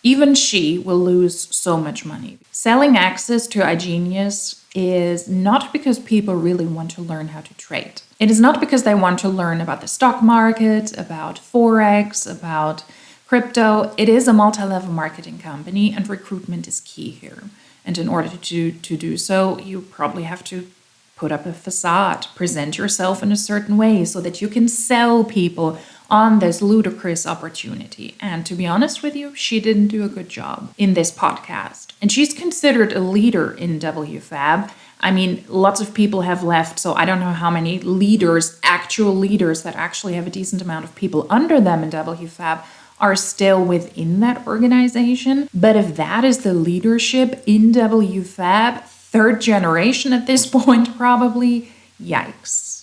even she will lose so much money. Selling access to IGenius is not because people really want to learn how to trade. It is not because they want to learn about the stock market, about Forex, about crypto. It is a multi-level marketing company, and recruitment is key here. And in order to do so, you probably have to put up a facade, present yourself in a certain way so that you can sell people on this ludicrous opportunity. And to be honest with you, she didn't do a good job in this podcast. And she's considered a leader in WFABB. I mean, lots of people have left, so I don't know how many leaders, actual leaders that actually have a decent amount of people under them in WFABB are still within that organization. But if that is the leadership in WFABB, third generation at this point probably, yikes.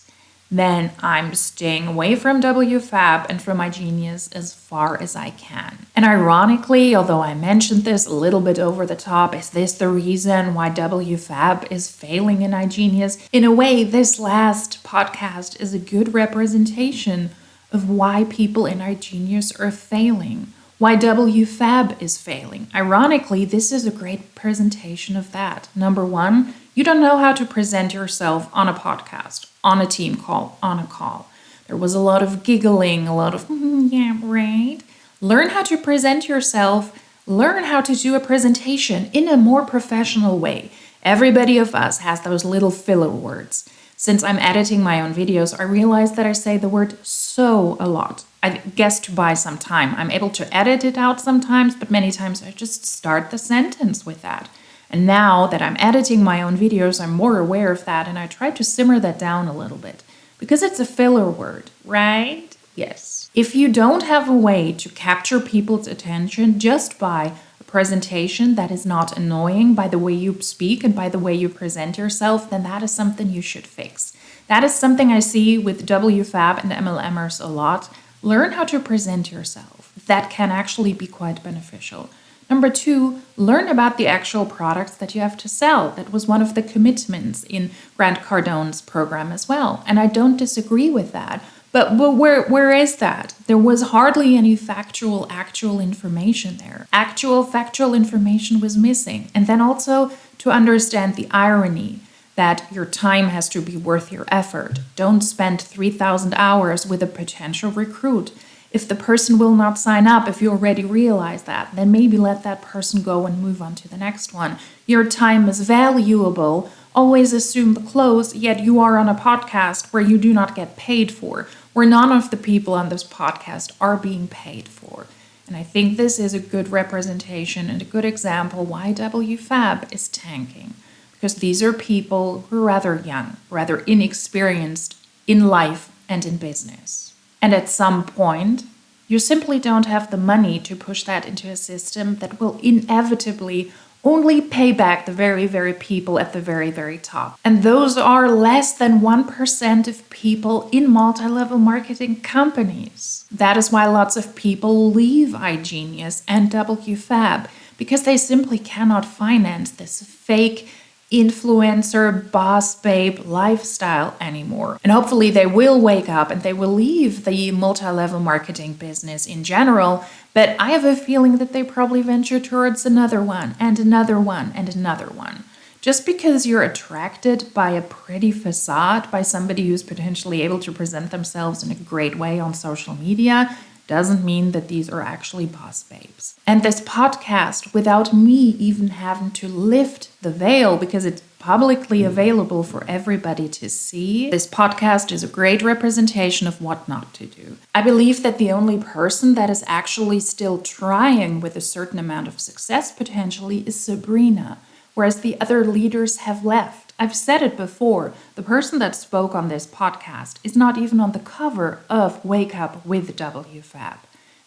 Then I'm staying away from WFABB and from IGenius as far as I can. And ironically, although I mentioned this a little bit over the top, is this the reason why WFABB is failing in IGenius? In a way, this last podcast is a good representation of why people in IGenius are failing, why WFABB is failing. Ironically, this is a great presentation of that. Number one, you don't know how to present yourself on a podcast, on a team call, on a call. There was a lot of giggling, a lot of, yeah, right. Learn how to present yourself. Learn how to do a presentation in a more professional way. Everybody of us has those little filler words. Since I'm editing my own videos, I realize that I say the word so a lot. I guess to buy some time. I'm able to edit it out sometimes, but many times I just start the sentence with that. And now that I'm editing my own videos, I'm more aware of that, and I try to simmer that down a little bit. Because it's a filler word, right? Yes. If you don't have a way to capture people's attention just by a presentation that is not annoying by the way you speak and by the way you present yourself, then that is something you should fix. That is something I see with WFABB and MLMers a lot. Learn how to present yourself. That can actually be quite beneficial. Number two, learn about the actual products that you have to sell. That was one of the commitments in Grant Cardone's program as well. And I don't disagree with that. But where is that? There was hardly any actual information there. Actual factual information was missing. And then also to understand the irony that your time has to be worth your effort. Don't spend 3,000 hours with a potential recruit. If the person will not sign up, if you already realize that, then maybe let that person go and move on to the next one. Your time is valuable. Always assume the close, yet you are on a podcast where you do not get paid for, where none of the people on this podcast are being paid for. And I think this is a good representation and a good example why WFABB is tanking. Because these are people who are rather young, rather inexperienced in life and in business. And at some point, you simply don't have the money to push that into a system that will inevitably only pay back the very, very people at the very, very top. And those are less than 1% of people in multi-level marketing companies. That is why lots of people leave IGenius and WFABB, because they simply cannot finance this fake influencer, boss babe lifestyle anymore. And hopefully they will wake up and they will leave the multi-level marketing business in general. But I have a feeling that they probably venture towards another one and another one and another one. Just because you're attracted by a pretty facade, by somebody who's potentially able to present themselves in a great way on social media, doesn't mean that these are actually boss babes. And this podcast, without me even having to lift the veil, because it's publicly available for everybody to see, this podcast is a great representation of what not to do. I believe that the only person that is actually still trying with a certain amount of success potentially is Sabrina, whereas the other leaders have left. I've said it before, the person that spoke on this podcast is not even on the cover of Wake Up With WFABB.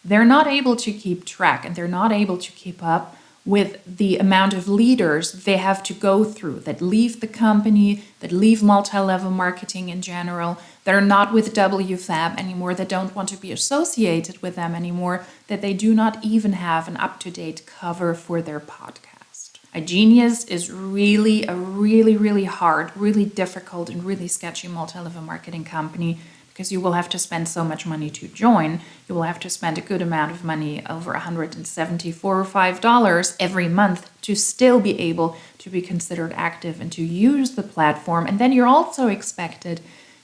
They're not able to keep track and they're not able to keep up with the amount of leaders they have to go through that leave the company, that leave multi-level marketing in general, that are not with WFABB anymore, that don't want to be associated with them anymore, that they do not even have an up-to-date cover for their podcast. IGenius is really a really hard, really difficult, and really sketchy multi-level marketing company because you will have to spend so much money to join. You will have to spend a good amount of money, over $174 or $5 every month, to still be able to be considered active and to use the platform. And then you're also expected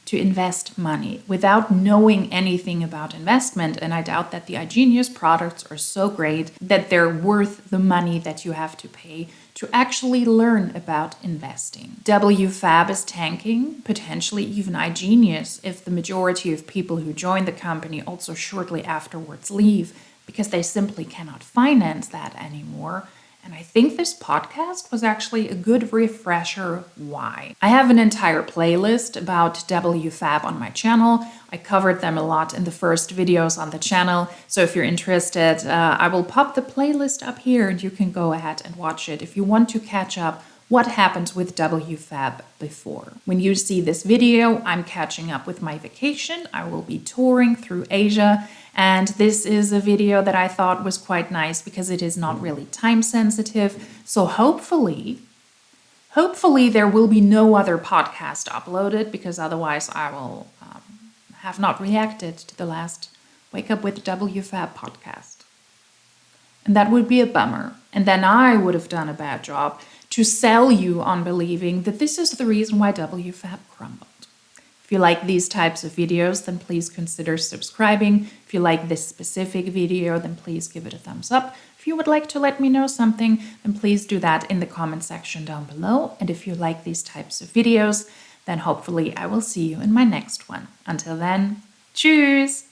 to invest money without knowing anything about investment. And I doubt that the IGenius products are so great that they're worth the money that you have to pay to actually learn about investing. WFABB is tanking, potentially even IGenius, if the majority of people who join the company also shortly afterwards leave because they simply cannot finance that anymore. And I think this podcast was actually a good refresher why. I have an entire playlist about WFABB on my channel. I covered them a lot in the first videos on the channel. So if you're interested, I will pop the playlist up here and you can go ahead and watch it if you want to catch up what happened with WFABB before. When you see this video, I'm catching up with my vacation. I will be touring through Asia. And this is a video that I thought was quite nice because it is not really time sensitive. So hopefully there will be no other podcast uploaded, because otherwise I will have not reacted to the last Wake Up With WFABB podcast. And that would be a bummer. And then I would have done a bad job to sell you on believing that this is the reason why WFABB crumbled. If you like these types of videos, then please consider subscribing. If you like this specific video, then please give it a thumbs up. If you would like to let me know something, then please do that in the comment section down below. And if you like these types of videos, then hopefully I will see you in my next one. Until then, tschüss!